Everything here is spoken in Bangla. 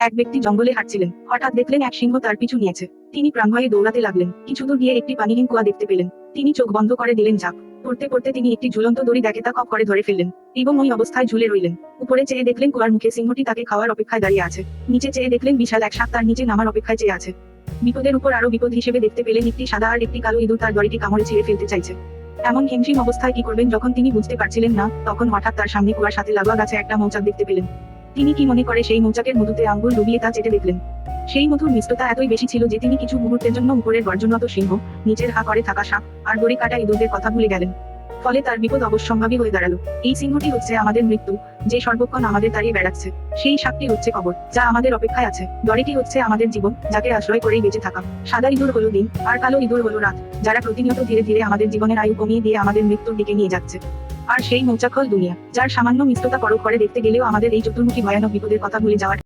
এক ব্যক্তি জঙ্গলে হাঁটছিলেন, হঠাৎ দেখলেন এক সিংহ তার পিছু নিয়েছে। তিনি প্রাণভয়ে দৌড়াতে লাগলেন, কিছু দূর গিয়ে একটি পানিহীন কুয়া দেখতে পেলেন। তিনি চোখ বন্ধ করে দিলেন ঝাঁপ। পড়তে পড়তে তিনি একটি ঝুলন্ত দড়ি দেখে তা কপ করে ধরে ফেললেন এবং ওই অবস্থায় ঝুলে রইলেন। উপরে চেয়ে দেখলেন কুয়ার মুখে সিংহটি তাকে খাওয়ার অপেক্ষায় দাঁড়িয়ে আছে। নিচে চেয়ে দেখলেন বিশাল এক সাপ তার নিচে নামার অপেক্ষায় চেয়ে আছে। বিপদের উপর আরো বিপদ হিসেবে দেখতে পেলেন একটি সাদা আর একটি কালো ইঁদুর তার দড়িটি কামড়ে ছিঁড়ে ফেলতে চাইছে। এমন হিমশিম অবস্থায় কি করবেন যখন তিনি বুঝতে পারছিলেন না, তখন হঠাৎ তার সামনে কুয়ার সাথে লাগোয়া গাছে একটা মৌচাক দেখতে পেলেন। তিনি কি মনে করে সেই মৌচাকের মধুতে আঙ্গুল ডুবিয়ে তা চেটে দেখলেন। সেই মধুর মিষ্টতা এতই বেশি ছিল যে তিনি কিছু মুহূর্তের জন্য উপরের গর্জনরত সিংহ, নিচের হা করে থাকা সাপ আর দড়ি কাটা ইঁদুরদের কথা ভুলে গেলেন। ফলে তার বিপদ অবশ্যম্ভাবী হয়ে দাঁড়ালো। এই সিংহটি হচ্ছে আমাদের মৃত্যু, যে সর্বক্ষণ আমাদের তাড়িয়ে বেড়াচ্ছে। সেই সাপটি হচ্ছে কবর, যা আমাদের অপেক্ষায় আছে। দড়িটি হচ্ছে আমাদের জীবন, যাকে আশ্রয় করেই বেঁচে থাকা। সাদা ইঁদুর হলো দিন, আর কালো ইঁদুর হলো রাত, যারা প্রতিনিয়ত ধীরে ধীরে আমাদের জীবনের আয়ু কমিয়ে দিয়ে আমাদের মৃত্যুর দিকে নিয়ে যাচ্ছে। আর সেই মৌচাক হল দুনিয়া, যার সামান্য মিষ্টতা পরখ করে দেখতে গেলেও আমাদের এই চতুর্মুখী ভয়ানক বিপদের কথা ভুলে যাওয়ার